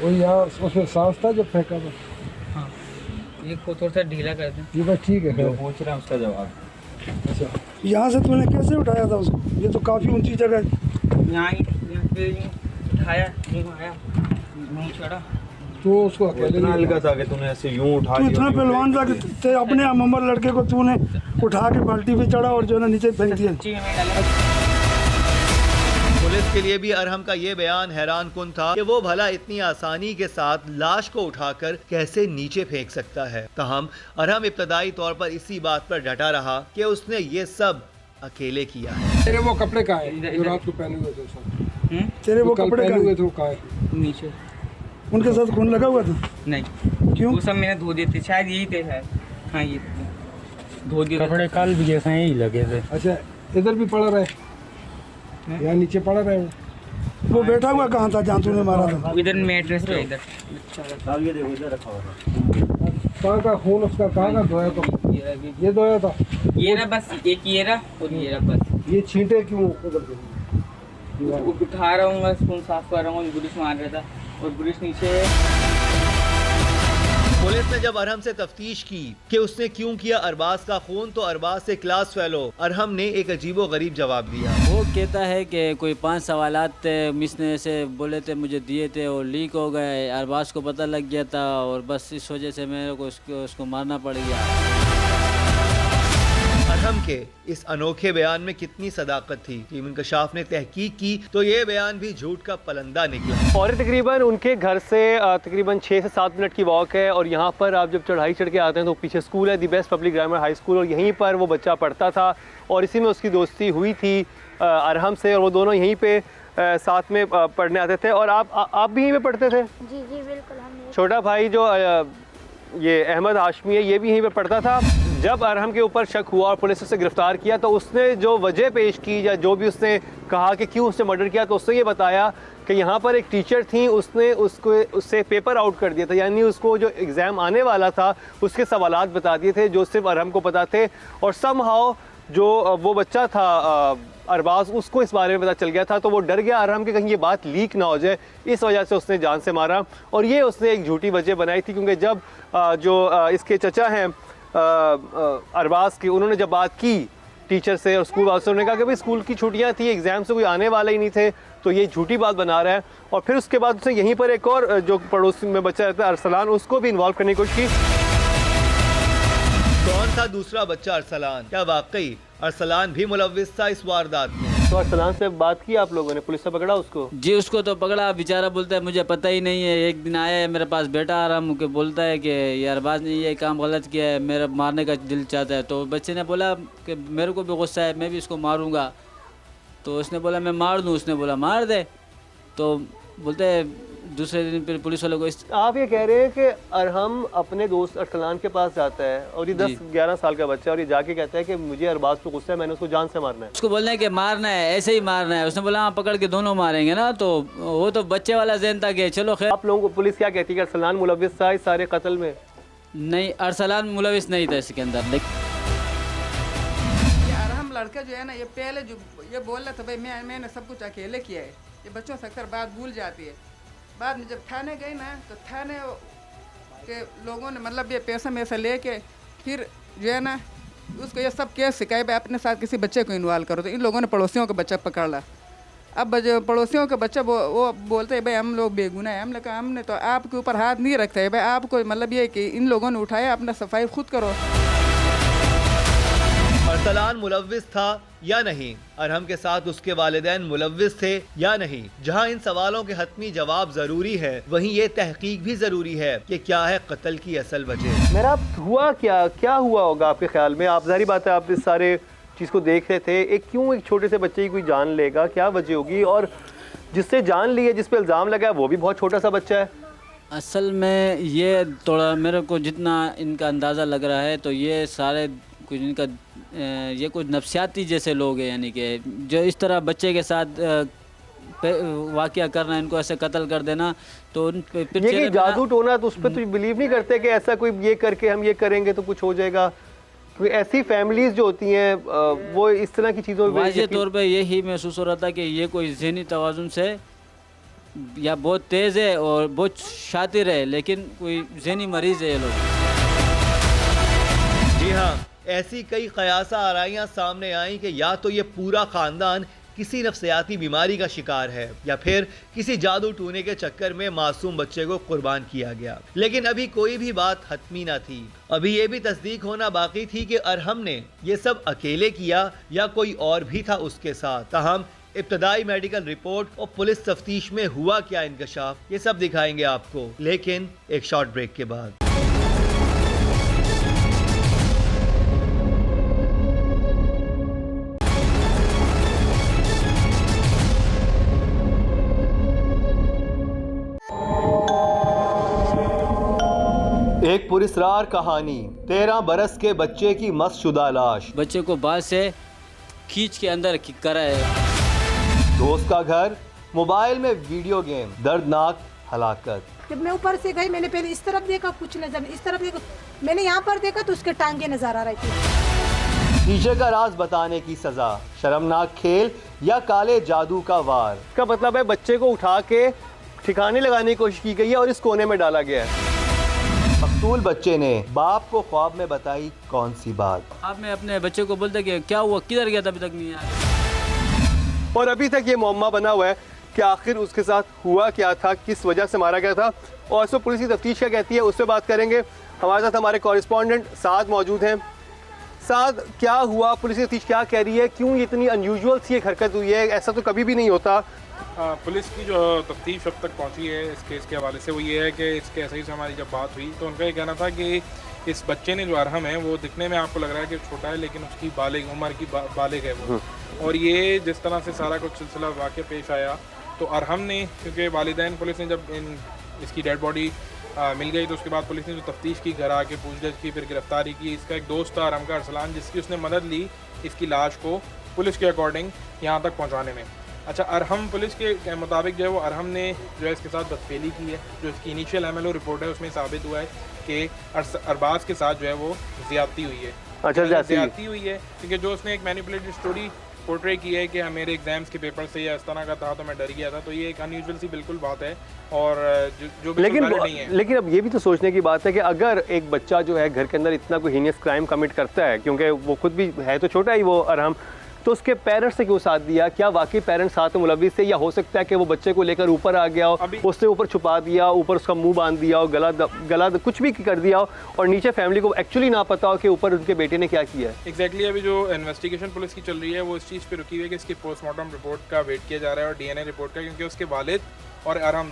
वो यहाँ उसमें सांस था जब फेंका था। हाँ, ये को थोड़ा सा ढीला कर दें। ये बस ठीक है, पूछ रहा है उसका जवाब। अच्छा, यहाँ से तूने कैसे उठाया था उसको? ये तो काफ़ी ऊंची जगह है। यहाँ पे उठाया, यूँ आया, मुँह चढ़ा। तो उसको अकेले इतना हल्का था कि तूने ऐसे यूं उठा तू लिया। इतना पहलवान था कि ते अपने अमर लड़के को तूने उठा के बाल्टी पे चढ़ा और जो है नीचे फेंक दिया। पुलिस इसके लिए भी अरहम का ये बयान हैरान कुन था कि वो भला इतनी आसानी के साथ लाश को उठाकर कैसे नीचे फेंक सकता है। ताहम अरहम इब्तदाई तौर पर इसी बात पर डटा रहा कि उसने ये सब अकेले किया है। तेरे वो कपड़े कहाँ हैं जो रात को पहने हुए थे सब? तेरे वो कल कपड़े पहने कहाँ हुए हैं? थे वो कहाँ हैं? नीचे उनके साथ खून लगा हुआ था? नहीं, क्यों? वो सब मैंने धो दिए थे, शायद यही थे शायद। हाँ ये थे, धो दिए कपड़े कल भी जैसे ही लगे थे। अच्छा, इधर भी पड़ा रहे, यहाँ नीचे पड़ा रहे वो? वो बैठा हुआ कहाँ था जहाँ तूने मारा था? इधर मैट्रेस पे, इधर ये देखो इधर रखा हुआ था। कहाँ का खून उसका कहाँ का धोया था? ये धोया था? ये रहा बस, एक ये रहा और ये रहा बस। ये छींटे क्यों उधर से? उठा रहा हूँ बस, खून साफ कर रहा हूँ, ब्रश मार रहा था और ब्रश नीचे। पुलिस ने जब अरहम से तफ्तीश की कि उसने क्यों किया अरबाज का खून, तो अरबाज से क्लास फेलो अरहम ने एक अजीबो गरीब जवाब दिया। वो कहता है कि कोई 5 सवालात मिस ने ऐसे बोले थे, मुझे दिए थे और लीक हो गए। अरबाज को पता लग गया था और बस इस वजह से मेरे को उसको मारना पड़ गया। अरहम के इस अनोखे बयान में कितनी सदाकत थी। टीम इंकशाफ ने तहकीक की तो ये बयान भी झूठ का पलंदा निकला। और तकरीबन उनके घर से तकरीबन 6 से 7 मिनट की वॉक है और यहाँ पर आप जब चढ़ाई चढ़ के आते हैं तो पीछे स्कूल है, the best public grammar high school, और यहीं पर वो बच्चा पढ़ता था और इसी में उसकी दोस्ती हुई थी अरहम से, और वो दोनों यहीं पे साथ में पढ़ने आते थे। और आप भी यहीं पे पढ़ते थे? जी जी बिल्कुल। हम छोटा भाई जो ये अहमद हाशमी है, ये भी यहीं पे पढ़ता था। जब अरहम के ऊपर शक हुआ और पुलिस उसे गिरफ्तार किया तो उसने जो वजह पेश की या जो भी उसने कहा कि क्यों उसने मर्डर किया, तो उसने ये बताया कि यहाँ पर एक टीचर थी, उसने उससे पेपर आउट कर दिया था, यानी उसको जो एग्ज़ाम आने वाला था उसके सवालात बता दिए थे जो सिर्फ अरहम को पता थे। और समहाउ जो वो बच्चा था अरबाज, उसको इस बारे में पता चल गया था, तो वो डर गया अरहम कि कहीं ये बात लीक ना हो जाए, इस वजह से उसने जान से मारा। और ये उसने एक झूठी वजह बनाई थी, क्योंकि जब जो इसके चचा हैं अरबाज की, उन्होंने जब बात की टीचर से और स्कूल वालों ने कहा कि भाई स्कूल की छुट्टियां थी, एग्ज़ाम से कोई आने वाले ही नहीं थे, तो ये झूठी बात बना रहा है। और फिर उसके बाद उसने यहीं पर एक और जो पड़ोसी में बच्चा रहता है अरसलान, उसको भी इन्वॉल्व करने की कोशिश की। कौन था दूसरा बच्चा अरसलान? क्या वाकई अरसलान भी मुलव्विस था इस वारदात में? तो अरसलान से बात की आप लोगों ने? पुलिस से पकड़ा उसको? जी उसको तो पकड़ा, बेचारा बोलता है मुझे पता ही नहीं है। एक दिन आया है मेरे पास बेटा आराम के, बोलता है कि ये अरबाज ने ये काम गलत किया है, मेरा मारने का दिल चाहता है। तो बच्चे ने बोला कि मेरे को भी गुस्सा है, मैं भी इसको मारूंगा। तो उसने बोला मैं मार दूँ, उसने बोला मार दे। तो बोलते हैं दूसरे दिन फिर पुलिस वालों को आप ये कह रहे हैं कि अरहम अपने दोस्त अरसलान के पास जाता है और ये 10-11 साल का बच्चा है और ये जाके कहता है कि मुझे अरबाज पे गुस्सा है, मैंने उसको जान से मारना है। उसको बोलना है कि मारना है, ऐसे ही मारना है। उसने बोला हाँ पकड़ के दोनों मारेंगे ना। तो वो तो बच्चे वाला ज़हन था कि चलो खैर। आप लोगों को पुलिस क्या कहती है कि अरसलान मुलव्विस था इस सारे कत्ल में? नहीं, अरसलान मुलविस नहीं था इसके अंदर। अरहम लड़का जो है ना, ये पहले जो ये बोल रहा था भाई मैंने सब कुछ अकेले किया है, ये बच्चों से अक्सर बात भूल जाती है। बाद में जब थाने गई ना तो थाने के लोगों ने मतलब ये पैसा में से लेके फिर जो है ना उसको ये सब केस सिखाए भाई अपने साथ किसी बच्चे को इन्वॉल्व करो। तो इन लोगों ने पड़ोसियों का बच्चा पकड़ ला। अब जो पड़ोसियों का बच्चा वो बोलते हैं भाई हम लोग बेगुनाह है। हमने कहा हमने तो आपके ऊपर हाथ नहीं रखते है भाई, आपको मतलब ये कि इन लोगों ने उठाया, अपना सफाई खुद करो। अरसलान मुलव्विस था या नहीं? अरहम के साथ उसके वालिदैन मुलव्विस थे या नहीं? जहां इन सवालों के हतमी जवाब जरूरी है, वहीं ये तहकीक भी जरूरी है कि क्या है कत्ल की असल वजह। मेरा हुआ क्या हुआ होगा आपके ख्याल में? आप जाहिर बात है आप इस सारे चीज़ को देख रहे थे, क्यों एक छोटे से बच्चे की कोई जान लेगा? क्या वजह होगी? और जिससे जान ली है, जिस पे इल्ज़ाम लगा है, वो भी बहुत छोटा सा बच्चा है। असल में ये थोड़ा मेरे को जितना इनका अंदाज़ा लग रहा है तो ये सारे कुछ इनका ये कुछ नफ्सियाती जैसे लोग हैं, यानी कि जो इस तरह बच्चे के साथ वाक़या करना, इनको ऐसे कत्ल कर देना। तो ये जादू टोना, तो उस पर तो बिलीव नहीं करते कि ऐसा कोई ये करके हम ये करेंगे तो कुछ हो जाएगा? क्योंकि ऐसी फैमिलीज जो होती हैं वो इस तरह की चीज़ों में वाज़े तौर पे यही महसूस हो रहा था कि ये कोई ज़हनी तवाज़ुन से या बहुत तेज़ है और बहुत शातिर है, लेकिन कोई ज़हनी मरीज़ है ये लोग। जी हाँ, ऐसी कई कयासा आराइयाँ सामने आई कि या तो ये पूरा ख़ानदान किसी नफ्सियाती बीमारी का शिकार है या फिर किसी जादू टूने के चक्कर में मासूम बच्चे को कुर्बान किया गया। लेकिन अभी कोई भी बात हतमी ना थी। अभी ये भी तस्दीक होना बाकी थी कि अरहम ने ये सब अकेले किया या कोई और भी था उसके साथ। ताहम इब्तदाई मेडिकल रिपोर्ट और पुलिस तफ्तीश में हुआ क्या इंकशाफ, ये सब दिखाएंगे आपको, लेकिन एक शॉर्ट ब्रेक के बाद। एक पुरस्कार कहानी, 13 बरस के बच्चे की मस्तशुदा लाश, बच्चे को बाल से खींच के अंदर करा है। दोस्त का घर, मोबाइल में वीडियो गेम, दर्दनाक हलाकत। जब मैं ऊपर से गई मैंने पहले इस तरफ देखा, कुछ नजर नहीं, इस तरफ देखा, मैंने यहाँ पर देखा तो उसके टांगे नजर आ रही थी। टीचर का राज बताने की सजा, शर्मनाक खेल या काले जादू का वार। इसका मतलब है बच्चे को उठा के ठिकाने लगाने की कोशिश की गई है और इस कोने में डाला गया है। मकतूल बच्चे ने बाप को ख्वाब में बताई कौन सी बात। आप मैं अपने बच्चे को बोलते कि क्या हुआ, किधर गया था, अभी तक नहीं आया। और अभी तक ये मुअम्मा बना हुआ है कि आखिर उसके साथ हुआ क्या था, किस वजह से मारा गया था और इसमें पुलिस की तफ्तीश क्या कहती है, उससे बात करेंगे। हमारे साथ हमारे कॉरेस्पॉन्डेंट साद मौजूद हैं। साद, क्या हुआ, पुलिस की तफ्तीश क्या कह रही है, क्यों इतनी अनयूजुअल सी एक हरकत हुई है, ऐसा तो कभी भी नहीं होता। पुलिस की जो तफ्तीश अब तक पहुंची है इस केस के हवाले से वो ये है कि इसके एसआई से हमारी जब बात हुई तो उनका ये कहना था कि इस बच्चे ने जो अरहम है वो दिखने में आपको लग रहा है कि छोटा है, लेकिन उसकी बालिग उम्र की बालिग है वो। और ये जिस तरह से सारा कुछ सिलसिला वाक़ पेश आया तो अरहम ने, क्योंकि वालिदैन पुलिस ने जब इसकी डेड बॉडी मिल गई तो उसके बाद पुलिस ने जो तफ्तीश की, घर आके पूछताछ की, फिर गिरफ्तारी की। इसका एक दोस्त था अरहम का, अरसलान, जिसकी उसने मदद ली इसकी लाश को पुलिस के अकॉर्डिंग यहाँ तक पहुँचाने में। अच्छा, अरहम पुलिस के मुताबिक जो है वो अरहम ने जो है इसके साथ बदफेली की है। जो इसकी इनिशियल MLO रिपोर्ट है उसमें साबित हुआ है कि अरबाज के साथ जो है वो ज़्यादती हुई है। अच्छा, ज़्यादती हुई है क्योंकि जो उसने एक मैनिपुलेटेड स्टोरी पोर्ट्रे की है कि मेरे एग्जाम्स के पेपर से या इस तरह का था तो मैं डर गया था, तो ये एक अनयूजुअल सी बिल्कुल बात है और जो लेकिन नहीं है। लेकिन अब ये भी तो सोचने की बात है कि अगर एक बच्चा जो है घर के अंदर इतना कोई हीनियस क्राइम कमिट करता है, क्योंकि वो खुद भी है तो छोटा ही वो अरहम, तो उसके पेरेंट्स ने क्यों साथ दिया? क्या वाकई पेरेंट्स साथ में मुलविस थे, या हो सकता है कि वो बच्चे को लेकर ऊपर आ गया हो, उसने ऊपर छुपा दिया, ऊपर उसका मुंह बांध दिया हो, गला कुछ भी कर दिया हो और नीचे फैमिली को एक्चुअली ना पता हो कि ऊपर उनके बेटे ने क्या किया है। एग्जैक्टली अभी जो इन्वेस्टिगेशन पुलिस की चल रही है वो इस चीज़ पे रुकी हुई है कि इसकी पोस्टमार्टम रिपोर्ट का वेट किया जा रहा है और DNA रिपोर्ट का, क्योंकि उसके वालिद और अरहम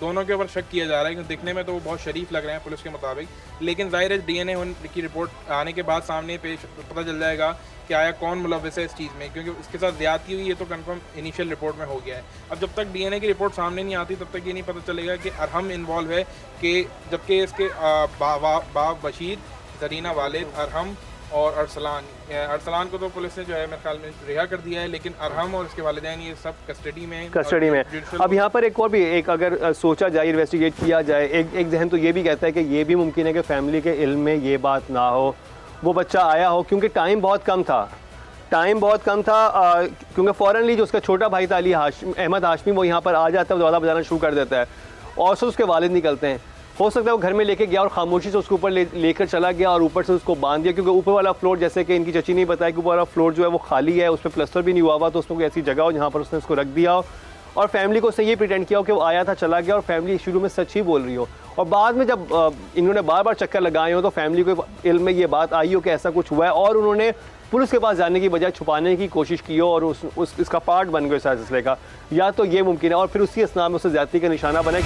दोनों के ऊपर शक किया जा रहा है, क्योंकि दिखने में तो वो बहुत शरीफ लग रहे हैं पुलिस के मुताबिक, लेकिन ज़ाहिर है DNA की रिपोर्ट आने के बाद सामने पता चल जाएगा कि आया कौन मुलविस है इस चीज़ में, क्योंकि इसके साथ ज़्यादती हुई है तो कंफर्म इनिशियल रिपोर्ट में हो गया है। अब जब तक DNA की रिपोर्ट सामने नहीं आती तब तक ये नहीं पता चलेगा कि अरहम इन्वॉल्व है, कि जबकि इसके बाप बशीर, जरीना वालिद, अरहम और अरसलान को तो पुलिस ने जो है मेरे ख्याल में रिहा कर दिया है, लेकिन अरहम और उसके वालिदैन ये सब कस्टडी में। अब यहाँ पर एक और भी अगर सोचा जाए, इन्वेस्टिगेट किया जाए, एक जहन तो ये भी कहता है कि ये भी मुमकिन है कि फैमिली के इल्म में ये बात ना हो, वो बच्चा आया हो, क्योंकि टाइम बहुत कम था, क्योंकि फ़ौरनली जो उसका छोटा भाई था अहमद हाशमी, वो यहाँ पर आ जाता है, दौला बजाना शुरू कर देता है और से उसके वालिद निकलते हैं। हो सकता है वो घर में लेके गया और खामोशी से उसके ऊपर लेकर चला गया और ऊपर से उसको बांध दिया, क्योंकि ऊपर वाला फ्लोर, जैसे कि इनकी चची ने बताया कि ऊपर वाला फ्लोर जो है वो खाली है, उस पर प्लस्तर भी नहीं हुआ हुआ, तो उसमें कोई ऐसी जगह हो जहाँ पर उसने उसको रख दिया हो और फैमिली को उसने ये प्रिटेंड किया हो कि वो आया था, चला गया, और फैमिली शुरू में सच ही बोल रही हो और बाद में जब इन्होंने बार बार चक्कर लगाए हो तो फैमिली को इल्म में ये बात आई हो कि ऐसा कुछ हुआ है और उन्होंने पुलिस के पास जाने की बजाय छुपाने की कोशिश की हो और इसका पार्ट बन गए इस सिलसिले का, या तो ये मुमकिन है और फिर उसी असना में उसे ज़्यादती का निशाना बने।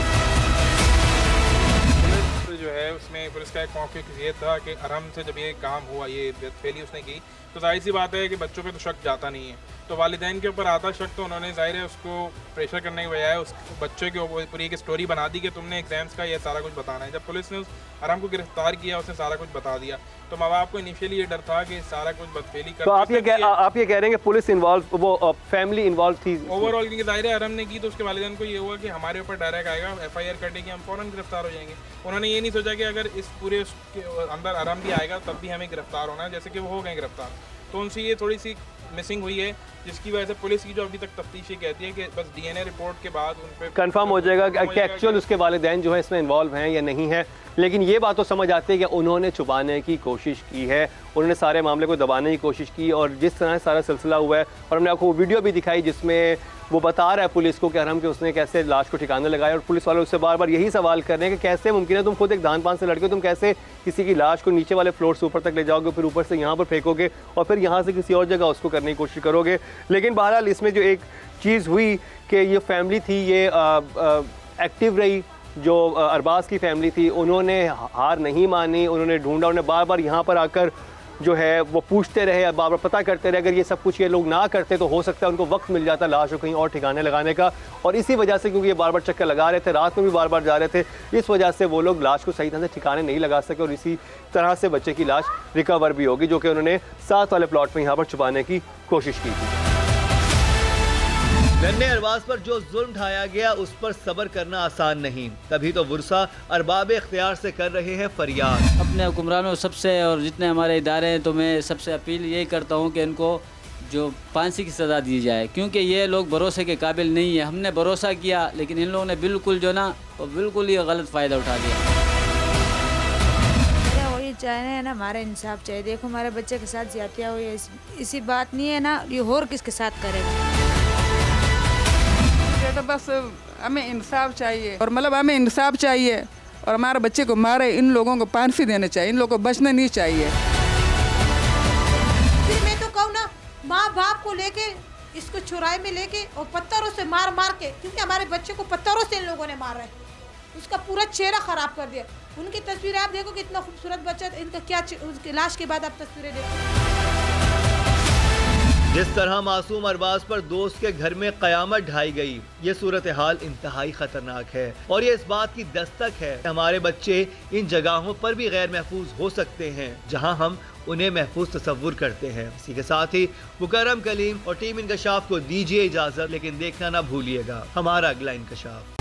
जो है उसमें पुलिस का एक मौके ये था कि अरहम से जब ये काम हुआ, ये बदफेली उसने की, तो जाहिर सी बात है कि बच्चों पे तो शक जाता नहीं है, तो वालिदैन के ऊपर आता शक, तो उन्होंने जाहिर है उसको प्रेशर करने की बजाय उस बच्चे के ऊपर पूरी एक स्टोरी बना दी कि तुमने एग्जाम्स का ये सारा कुछ बताना है। जब पुलिस ने उस अरहम को गिरफ्तार किया, उसने सारा कुछ बता दिया, तो माँ बाप को इनिशियली ये डर था कि सारा कुछ बदफेली कर। तो आप ये कह रहे हैं कि पुलिस इन्वॉल्व, वो फैमिली इन्वॉल्व थी ओवरऑल, क्योंकि जाहिर है अरहम ने की तो उसके वालिदैन को ये हुआ कि हमारे ऊपर डायरेक्ट आएगा, FIR कटेगी, हम फ़ौरन गिरफ्तार हो जाएंगे। उन्होंने ये नहीं सोचा कि अगर इस पूरे अंदर अरहम भी आएगा तब भी हमें गिरफ्तार होना है, जैसे कि वो हो गए गिरफ्तार, तो उनसे ये थोड़ी सी मिसिंग हुई है, जिसकी वजह से पुलिस की जो अभी तक तफ्तीश ये कहती है कि बस DNA रिपोर्ट के बाद उन पर कंफर्म हो जाएगा कि एक्चुअल उसके वालिदैन जो है इसमें इन्वॉल्व हैं या नहीं है। लेकिन ये बात तो समझ आती है कि उन्होंने छुपाने की कोशिश की है, उन्होंने सारे मामले को दबाने की कोशिश की, और जिस तरह सारा सिलसिला हुआ है, और हमने आपको वो वीडियो भी दिखाई जिसमें वो बता रहा है पुलिस को कि अरहम के उसने कैसे लाश को ठिकाने लगाया, और पुलिस वाले उससे बार बार यही सवाल कर रहे हैं कि कैसे मुमकिन है, तुम खुद एक दान पान से लड़के, तुम कैसे किसी की लाश को नीचे वाले फ्लोर से ऊपर तक ले जाओगे, फिर ऊपर से यहाँ पर फेंकोगे और फिर यहाँ से किसी और जगह उसको करने की कोशिश करोगे। लेकिन बहरहाल इसमें जो एक चीज़ हुई कि ये फैमिली थी, ये एक्टिव रही। जो अरबाज की फैमिली थी उन्होंने हार नहीं मानी, उन्होंने ढूंढा, उन्होंने बार बार यहाँ पर आकर जो है वो पूछते रहे, बार बार पता करते रहे। अगर ये सब कुछ ये लोग ना करते तो हो सकता है उनको वक्त मिल जाता लाश को कहीं और ठिकाने लगाने का। और इसी वजह से, क्योंकि ये बार बार चक्कर लगा रहे थे, रात में भी बार बार जा रहे थे, इस वजह से वो लोग लाश को सही तरह से ठिकाने नहीं लगा सके और इसी तरह से बच्चे की लाश रिकवर भी होगी, जो कि उन्होंने साथ वाले प्लॉट में यहाँ पर छुपाने की कोशिश की थी। नन्हे अरबाज पर जो जुल्म ढाया गया उस पर सब्र करना आसान नहीं, तभी तो वुरसा अरबाब इख्तियार से कर रहे हैं फरियाद। अपने हुक्मरानों सबसे और जितने हमारे इदारे हैं, तो मैं सबसे अपील यही करता हूँ कि इनको जो फांसी की सज़ा दी जाए, क्योंकि ये लोग भरोसे के काबिल नहीं है। हमने भरोसा किया लेकिन इन लोगों ने बिल्कुल जो ना वो बिल्कुल ही गलत फ़ायदा उठा लिया। वही चाहे है ना, हमारा इंसाफ चाहिए। देखो हमारे बच्चे के साथ ज्यादतियाँ हुई है, इसी बात नहीं है ना, ये और किसके साथ करेगा। तो बस हमें इंसाफ चाहिए, और मतलब हमें इंसाफ चाहिए और हमारे बच्चे को मारे इन लोगों को फांसी देने चाहिए, इन लोगों को बचना नहीं चाहिए। फिर मैं तो कहूँ ना, माँ बाप को लेके इसको चुराई में लेके और पत्थरों से मार मार के, क्योंकि हमारे बच्चे को पत्थरों से इन लोगों ने मारा है, उसका पूरा चेहरा खराब कर दिया। उनकी तस्वीरें आप देखो, कितना खूबसूरत बच्चा, इनका क्या उसकी लाश के बाद आप तस्वीरें देखो। जिस तरह मासूम अरबाज पर दोस्त के घर में कयामत ढाई गई, ये सूरत हाल इंतहाई खतरनाक है और ये इस बात की दस्तक है कि हमारे बच्चे इन जगहों पर भी गैर महफूज हो सकते हैं जहां हम उन्हें महफूज तस्वुर करते हैं। इसी के साथ ही मुकर्रम कलीम और टीम इंकशाफ को दीजिए इजाजत, लेकिन देखना ना भूलिएगा हमारा अगला इंकशाफ।